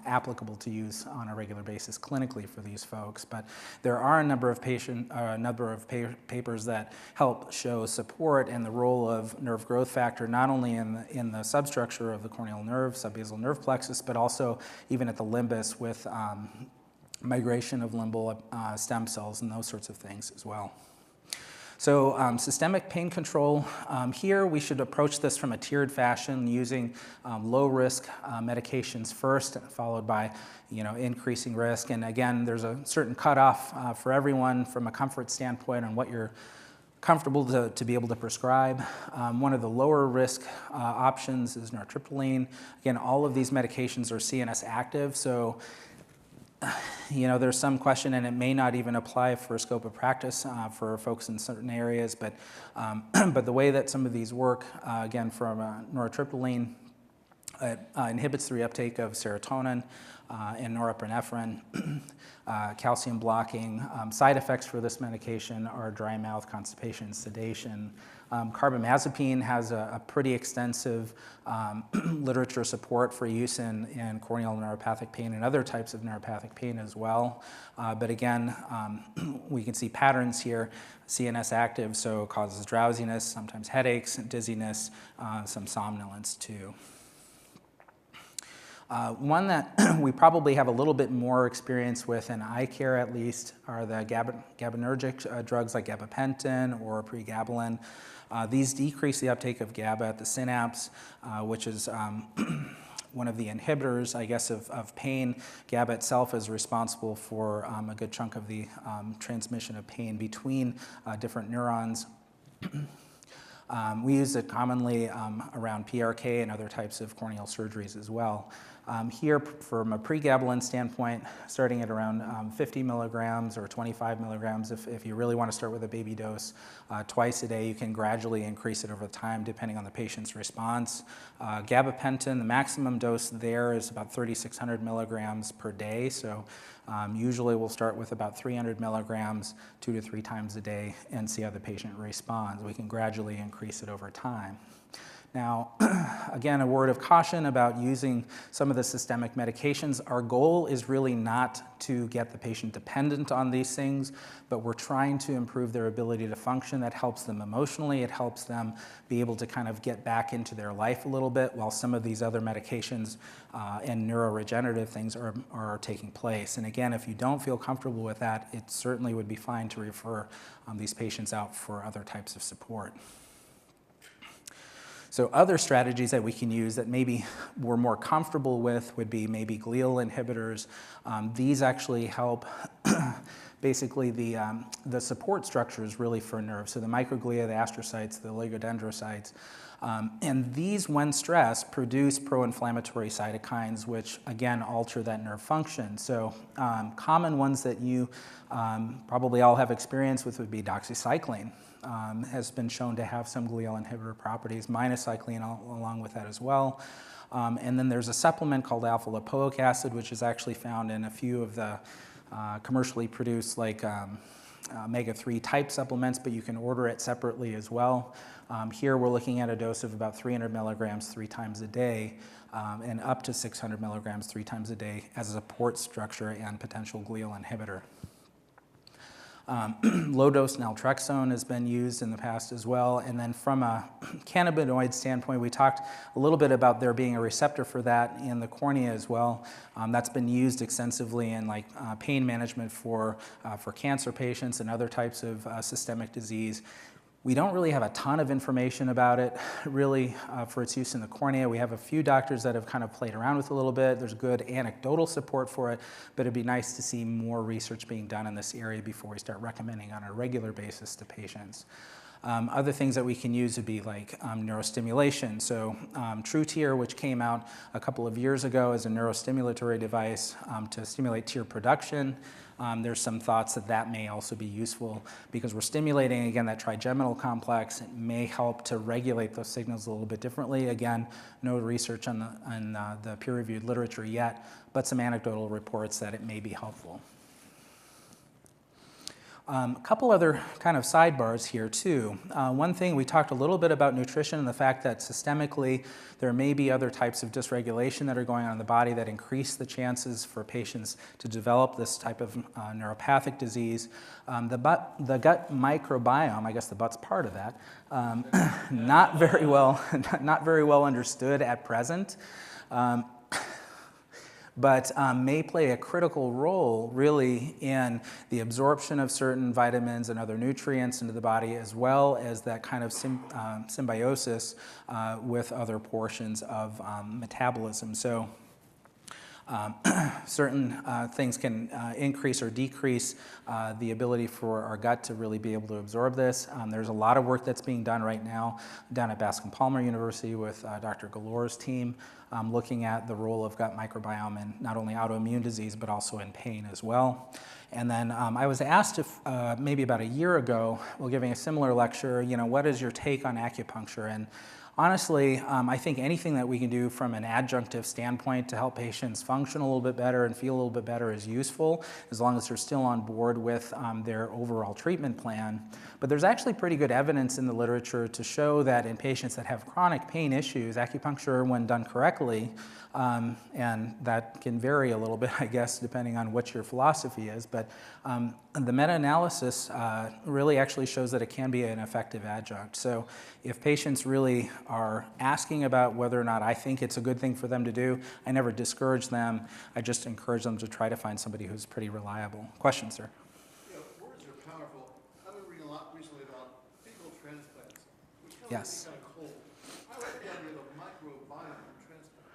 applicable to use on a regular basis clinically for these folks. But there are a number of papers that help show support and the role of nerve growth factor, not only in the substructure of the corneal nerve, subbasal nerve plexus, but also even at the limbus with migration of limbal stem cells and those sorts of things as well. So systemic pain control, here we should approach this from a tiered fashion using low-risk medications first, followed by increasing risk. And again, there's a certain cutoff for everyone from a comfort standpoint on what you're comfortable to be able to prescribe. One of the lower risk options is nortriptyline. Again, all of these medications are CNS active, so there's some question, and it may not even apply for a scope of practice for folks in certain areas, but the way that some of these work, again, from nortriptyline, it inhibits the reuptake of serotonin and norepinephrine, calcium blocking. Side effects for this medication are dry mouth, constipation, sedation. Carbamazepine has a pretty extensive literature support for use in corneal neuropathic pain and other types of neuropathic pain as well. But again, we can see patterns here. CNS active, so causes drowsiness, sometimes headaches, dizziness, some somnolence too. One that we probably have a little bit more experience with in eye care, at least, are the GABAergic drugs like gabapentin or pregabalin. These decrease the uptake of GABA at the synapse, which is one of the inhibitors, I guess, of pain. GABA itself is responsible for a good chunk of the transmission of pain between different neurons. We use it commonly around PRK and other types of corneal surgeries as well. Here, from a pregabalin standpoint, starting at around 50 milligrams or 25 milligrams, if you really want to start with a baby dose twice a day, you can gradually increase it over time depending on the patient's response. Gabapentin, the maximum dose there is about 3,600 milligrams per day, so usually we'll start with about 300 milligrams 2 to 3 times a day and see how the patient responds. We can gradually increase it over time. Now, again, a word of caution about using some of the systemic medications. Our goal is really not to get the patient dependent on these things, but we're trying to improve their ability to function. That helps them emotionally. It helps them be able to kind of get back into their life a little bit while some of these other medications and neuroregenerative things are taking place. And again, if you don't feel comfortable with that, it certainly would be fine to refer these patients out for other types of support. So other strategies that we can use that maybe we're more comfortable with would be maybe glial inhibitors. These actually help basically the support structures really for nerves. So the microglia, the astrocytes, the oligodendrocytes. And these, when stressed, produce pro-inflammatory cytokines, which again alter that nerve function. So common ones that you probably all have experience with would be doxycycline. Has been shown to have some glial inhibitor properties, minocycline along with that as well. And then there's a supplement called alpha-lipoic acid, which is actually found in a few of the commercially produced like omega-3 type supplements, but you can order it separately as well. Here we're looking at a dose of about 300 milligrams 3 times a day and up to 600 milligrams 3 times a day as a support structure and potential glial inhibitor. Low-dose naltrexone has been used in the past as well. And then from a cannabinoid standpoint, we talked a little bit about there being a receptor for that in the cornea as well. That's been used extensively in like pain management for cancer patients and other types of systemic disease. We don't really have a ton of information about it, really, for its use in the cornea. We have a few doctors that have kind of played around with it a little bit. There's good anecdotal support for it, but it'd be nice to see more research being done in this area before we start recommending on a regular basis to patients. Other things that we can use would be like neurostimulation. So TrueTear, which came out a couple of years ago as a neurostimulatory device to stimulate tear production. There's some thoughts that that may also be useful because we're stimulating, again, that trigeminal complex. It may help to regulate those signals a little bit differently. Again, no research on the peer-reviewed literature yet, but some anecdotal reports that it may be helpful. A couple other kind of sidebars here too. One thing, we talked a little bit about nutrition and the fact that systemically there may be other types of dysregulation that are going on in the body that increase the chances for patients to develop this type of neuropathic disease. The gut microbiome, I guess the butt's part of that, not very well understood at present. But may play a critical role really in the absorption of certain vitamins and other nutrients into the body, as well as that kind of symbiosis with other portions of metabolism. So certain things can increase or decrease the ability for our gut to really be able to absorb this. There's a lot of work that's being done right now down at Bascom Palmer University with Dr. Galor's team, looking at the role of gut microbiome in not only autoimmune disease, but also in pain as well. And then I was asked if maybe about a year ago, while giving a similar lecture, what is your take on acupuncture? And honestly, I think anything that we can do from an adjunctive standpoint to help patients function a little bit better and feel a little bit better is useful, as long as they're still on board with their overall treatment plan. But there's actually pretty good evidence in the literature to show that in patients that have chronic pain issues, acupuncture, when done correctly, and that can vary a little bit, I guess, depending on what your philosophy is, but the meta-analysis really actually shows that it can be an effective adjunct. So if patients really are asking about whether or not I think it's a good thing for them to do, I never discourage them. I just encourage them to try to find somebody who's pretty reliable. Question, sir? Yeah, words are powerful. I've been reading a lot recently about fecal transplants, which kind of Yes. kind of cold. I like the idea of a microbiome transplant.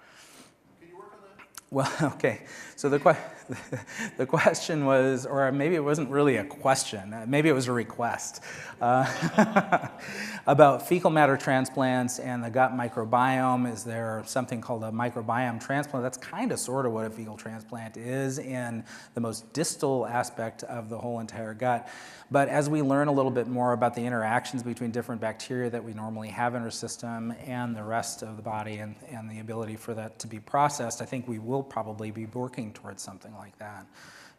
Can you work on that? Well, okay. So the question was, or maybe it wasn't really a question, maybe it was a request, about fecal matter transplants and the gut microbiome. Is there something called a microbiome transplant? That's kind of sort of what a fecal transplant is in the most distal aspect of the whole entire gut. But as we learn a little bit more about the interactions between different bacteria that we normally have in our system and the rest of the body and the ability for that to be processed, I think we will probably be working towards something like that.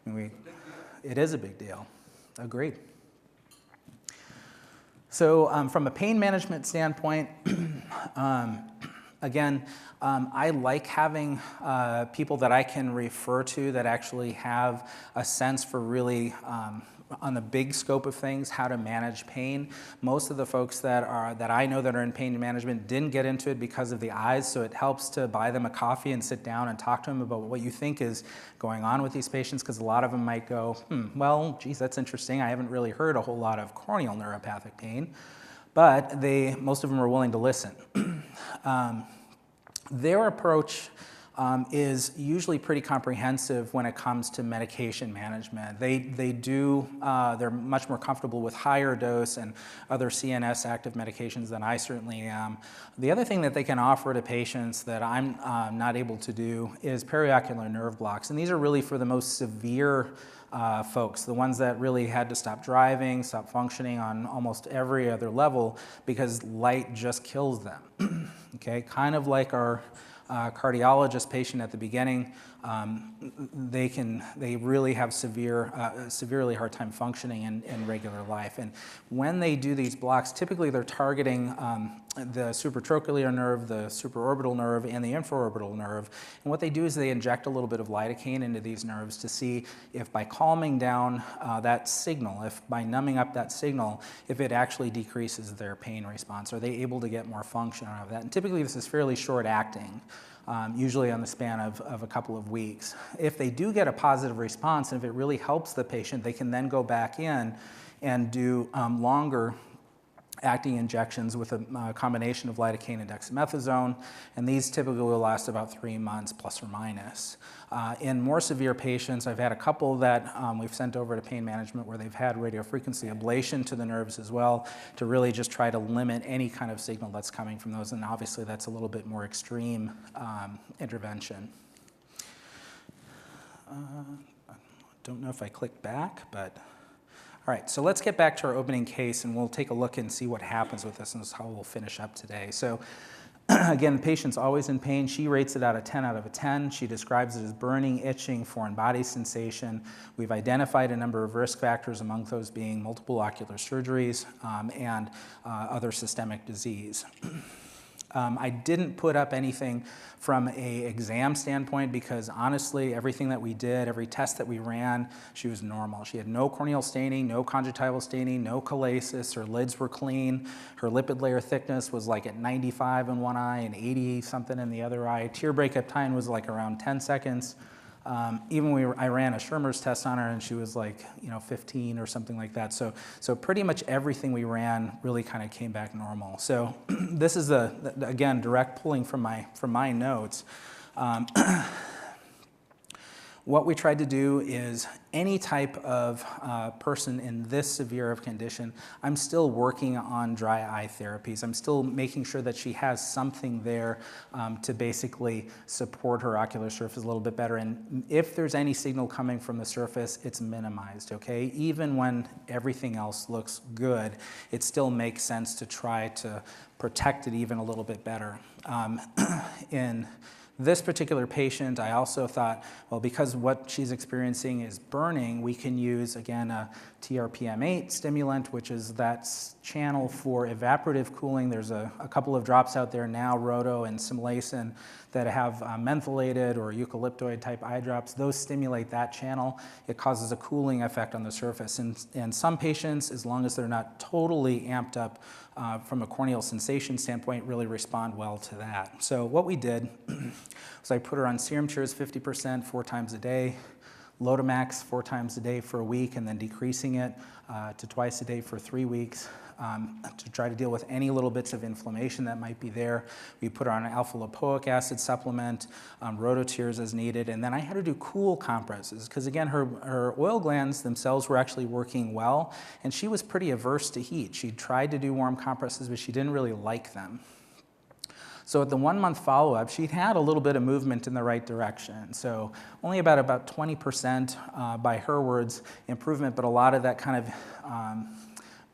I mean, it is a big deal. Agreed. So from a pain management standpoint, again, I like having people that I can refer to that actually have a sense for really on the big scope of things, how to manage pain. Most of the folks that I know that are in pain management didn't get into it because of the eyes, so it helps to buy them a coffee and sit down and talk to them about what you think is going on with these patients, because a lot of them might go, well, geez, that's interesting. I haven't really heard a whole lot of corneal neuropathic pain, but most of them are willing to listen. Their approach is usually pretty comprehensive when it comes to medication management. They're much more comfortable with higher dose and other CNS active medications than I certainly am. The other thing that they can offer to patients that I'm not able to do is periocular nerve blocks. And these are really for the most severe folks, the ones that really had to stop driving, stop functioning on almost every other level because light just kills them. Okay, kind of like our cardiologist patient at the beginning, they really have severely hard time functioning in regular life. And when they do these blocks, typically they're targeting the supratrochlear nerve, the supraorbital nerve, and the infraorbital nerve. And what they do is they inject a little bit of lidocaine into these nerves to see if by calming down that signal, if by numbing up that signal, if it actually decreases their pain response. Are they able to get more function out of that? And typically this is fairly short acting. Usually on the span of a couple of weeks. If they do get a positive response, and if it really helps the patient, they can then go back in and do longer acting injections with a combination of lidocaine and dexamethasone, and these typically will last about 3 months plus or minus. In more severe patients, I've had a couple that we've sent over to pain management where they've had radiofrequency ablation to the nerves as well to really just try to limit any kind of signal that's coming from those, and obviously that's a little bit more extreme intervention. I don't know if I clicked back, but all right, so let's get back to our opening case and we'll take a look and see what happens with this, and this is how we'll finish up today. So again, the patient's always in pain. She rates it out of 10 out of 10. She describes it as burning, itching, foreign body sensation. We've identified a number of risk factors, among those being multiple ocular surgeries and other systemic disease. I didn't put up anything from an exam standpoint because honestly, everything that we did, every test that we ran, she was normal. She had no corneal staining, no conjunctival staining, no chalasis. Her lids were clean. Her lipid layer thickness was like at 95 in one eye and 80 something in the other eye. Tear breakup time was like around 10 seconds. I ran a Schirmer's test on her and she was like, 15 or something like that. So pretty much everything we ran really kind of came back normal. So this is again, direct pulling from my notes. What we tried to do is any type of person in this severe of condition, I'm still working on dry eye therapies. I'm still making sure that she has something there to basically support her ocular surface a little bit better. And if there's any signal coming from the surface, it's minimized, okay? Even when everything else looks good, it still makes sense to try to protect it even a little bit better. In this particular patient, I also thought, well, because what she's experiencing is burning, we can use, again, a TRPM8 stimulant, which is that channel for evaporative cooling. There's a couple of drops out there now, Roto and Simlacin, that have mentholated or eucalyptoid type eye drops. Those stimulate that channel. It causes a cooling effect on the surface. And some patients, as long as they're not totally amped up from a corneal sensation standpoint, really respond well to that. So what we did was I put her on serum tears 50% 4 times a day, Lotamax 4 times a day for a week and then decreasing it to twice a day for 3 weeks to try to deal with any little bits of inflammation that might be there. We put her on an alpha-lipoic acid supplement, rototears as needed, and then I had to do cool compresses because again, her oil glands themselves were actually working well, and she was pretty averse to heat. She tried to do warm compresses, but she didn't really like them. So at the 1-month follow-up, she'd had a little bit of movement in the right direction. So only about 20% by her words improvement, but a lot of that kind of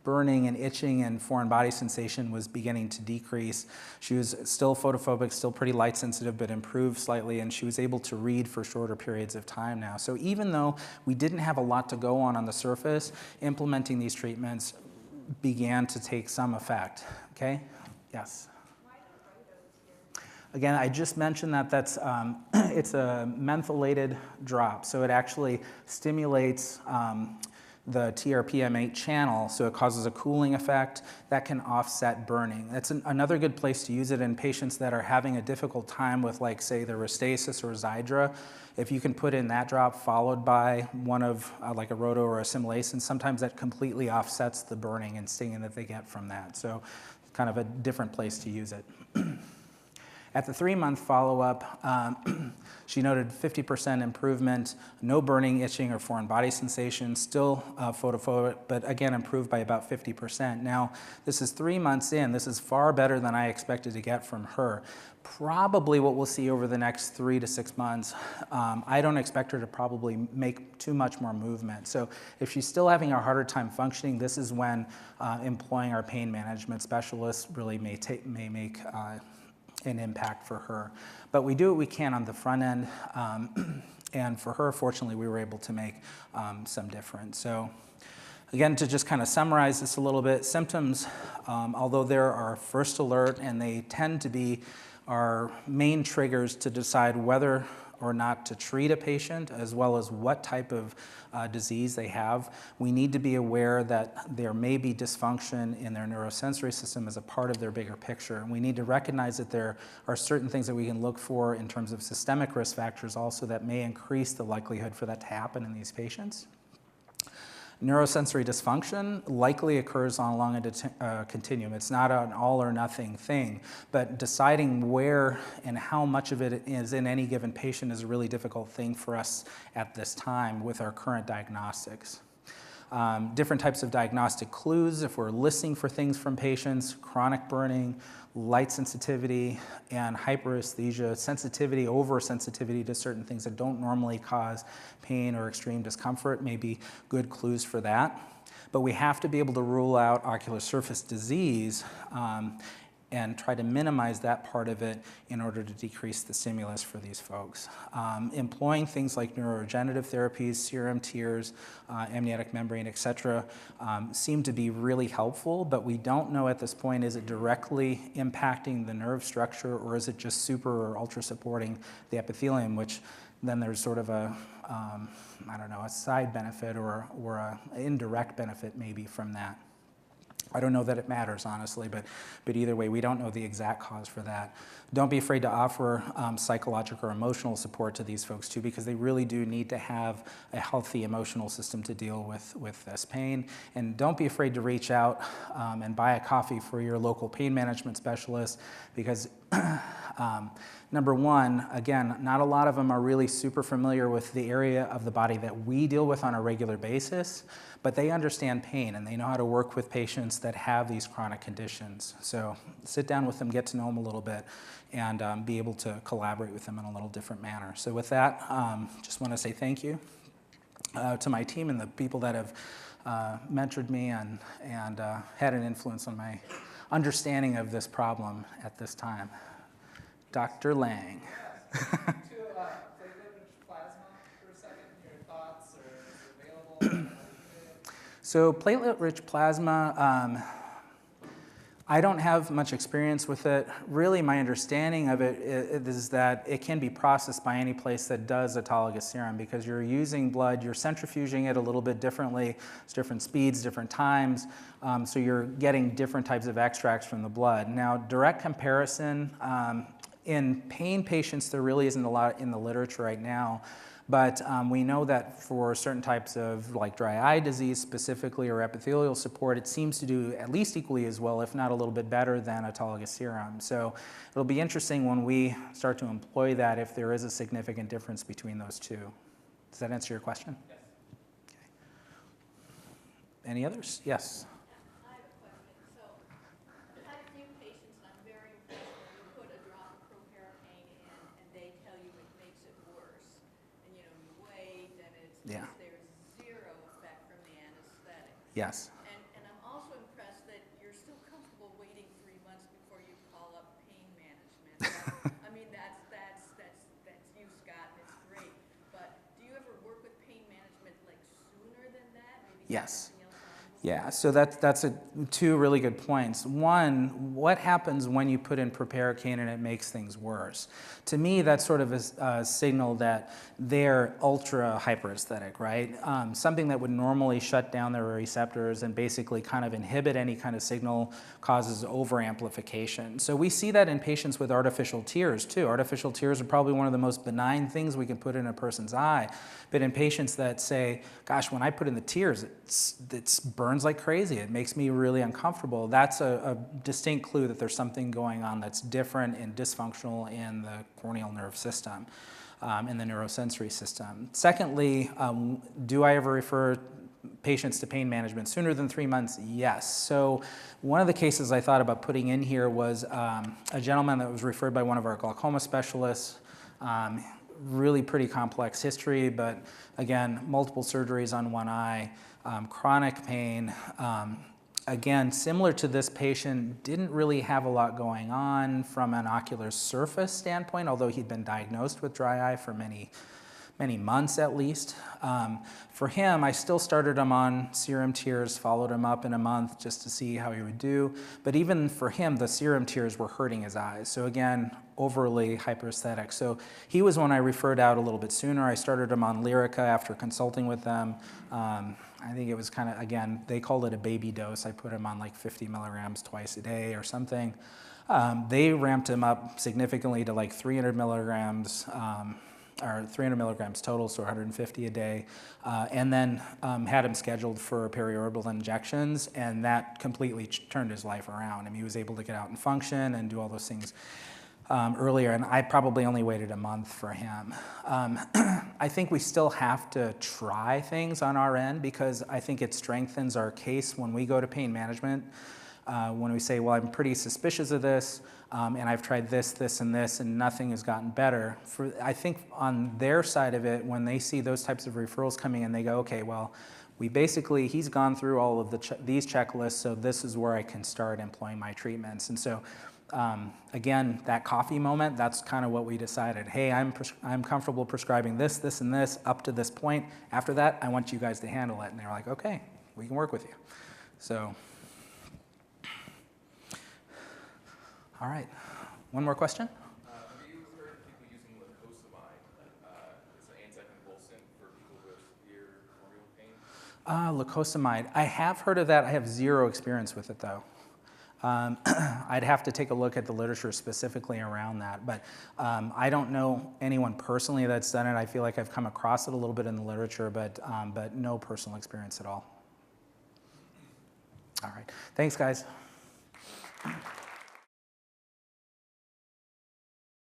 burning and itching and foreign body sensation was beginning to decrease. She was still photophobic, still pretty light sensitive, but improved slightly, and she was able to read for shorter periods of time now. So even though we didn't have a lot to go on the surface, implementing these treatments began to take some effect. Okay? Yes? Again, I just mentioned that that's, it's a mentholated drop, so it actually stimulates the TRPM8 channel, so it causes a cooling effect that can offset burning. That's another good place to use it in patients that are having a difficult time with, like, say, the Restasis or Xiidra. If you can put in that drop followed by one of like a roto or a simulation, sometimes that completely offsets the burning and stinging that they get from that. So kind of a different place to use it. At the 3-month follow-up, she noted 50% improvement, no burning, itching, or foreign body sensation, still photophobic, but again improved by about 50%. Now, this is 3 months in. This is far better than I expected to get from her. Probably what we'll see over the next 3 to 6 months, I don't expect her to probably make too much more movement. So if she's still having a harder time functioning, this is when employing our pain management specialists really may make an impact for her. But we do what we can on the front end, and for her, fortunately, we were able to make some difference. So again, to just kind of summarize this a little bit, symptoms, although there are first alert, and they tend to be our main triggers to decide whether or not to treat a patient, as well as what type of disease they have. We need to be aware that there may be dysfunction in their neurosensory system as a part of their bigger picture. And we need to recognize that there are certain things that we can look for in terms of systemic risk factors also that may increase the likelihood for that to happen in these patients. Neurosensory dysfunction likely occurs along a continuum. It's not an all or nothing thing, but deciding where and how much of it is in any given patient is a really difficult thing for us at this time with our current diagnostics. Different types of diagnostic clues, if we're listening for things from patients, chronic burning, light sensitivity, and hyperesthesia, sensitivity, oversensitivity to certain things that don't normally cause pain or extreme discomfort may be good clues for that. But we have to be able to rule out ocular surface disease and try to minimize that part of it in order to decrease the stimulus for these folks. Employing things like neuroregenerative therapies, serum tears, amniotic membrane, et cetera, seem to be really helpful, but we don't know at this point, is it directly impacting the nerve structure, or is it just super or ultra supporting the epithelium, which then there's sort of a, I don't know, a side benefit or an indirect benefit maybe from that. I don't know that it matters, honestly, but either way, we don't know the exact cause for that. Don't be afraid to offer psychological or emotional support to these folks, too, because they really do need to have a healthy emotional system to deal with this pain. And don't be afraid to reach out and buy a coffee for your local pain management specialist, because number one, again, not a lot of them are really super familiar with the area of the body that we deal with on a regular basis, but they understand pain and they know how to work with patients that have these chronic conditions. So sit down with them, get to know them a little bit, and be able to collaborate with them in a little different manner. So with that, just want to say thank you to my team and the people that have mentored me and had an influence on my understanding of this problem at this time. Dr. Lang. To platelet-rich plasma for a second, your thoughts, or is it available? So platelet-rich plasma, I don't have much experience with it. Really, my understanding of it is that it can be processed by any place that does autologous serum, because you're using blood, you're centrifuging it a little bit differently. It's different speeds, different times, so you're getting different types of extracts from the blood. Now, direct comparison, in pain patients, there really isn't a lot in the literature right now, But we know that for certain types of like dry eye disease specifically or epithelial support, it seems to do at least equally as well, if not a little bit better than autologous serum. So it'll be interesting when we start to employ that if there is a significant difference between those two. Does that answer your question? Yes. Okay. Any others? Yes. I have a question. So I've had a few patients, and I'm very impressed when you put a drop of proparacaine in, and they tell you it makes it worse. And you wait, and Yeah. there's zero effect from the anesthetic. Yes. And I'm also impressed that you're still comfortable waiting 3 months before you call up pain management. I mean, that's you, Scott, and it's great. But do you ever work with pain management like sooner than that? Maybe Yes. something else on? Yeah, so that's two really good points. One, what happens when you put in proparacaine and it makes things worse? To me, that's sort of a signal that they're ultra hyperesthetic, right? Something that would normally shut down their receptors and basically kind of inhibit any kind of signal causes overamplification. So we see that in patients with artificial tears too. Artificial tears are probably one of the most benign things we can put in a person's eye. But in patients that say, gosh, when I put in the tears, it burns like crazy. It makes me really uncomfortable. That's a distinct clue that there's something going on that's different and dysfunctional in the corneal nerve system, in the neurosensory system. Secondly, do I ever refer patients to pain management sooner than 3 months? Yes. So one of the cases I thought about putting in here was a gentleman that was referred by one of our glaucoma specialists. Really pretty complex history, but again, multiple surgeries on one eye, chronic pain. Again, similar to this patient, didn't really have a lot going on from an ocular surface standpoint, although he'd been diagnosed with dry eye for many months at least. For him, I still started him on serum tears, followed him up in a month just to see how he would do. But even for him, the serum tears were hurting his eyes. So again, overly hyperesthetic. So he was one I referred out a little bit sooner. I started him on Lyrica after consulting with them. I think it was kind of, again, they called it a baby dose. I put him on like 50 milligrams twice a day or something. They ramped him up significantly to like 300 milligrams, or 300 milligrams total, so 150 a day, and then had him scheduled for periorbital injections, and that completely turned his life around. I mean, he was able to get out and function and do all those things earlier, and I probably only waited a month for him. I think we still have to try things on our end because I think it strengthens our case when we go to pain management. When we say, well, I'm pretty suspicious of this, and I've tried this, this, and this, and nothing has gotten better. I think on their side of it, when they see those types of referrals coming in, they go, okay, well, he's gone through all of these checklists, so this is where I can start employing my treatments. And so, again, that coffee moment, that's kind of what we decided. Hey, I'm comfortable prescribing this, this, and this up to this point. After that, I want you guys to handle it. And they were like, okay, we can work with you. So. All right, one more question? Have you heard of people using lacosamide as an anticonvulsant for people with severe corneal pain? Lacosamide, I have heard of that. I have zero experience with it though. I'd have to take a look at the literature specifically around that, but I don't know anyone personally that's done it. I feel like I've come across it a little bit in the literature, but no personal experience at all. All right, thanks guys.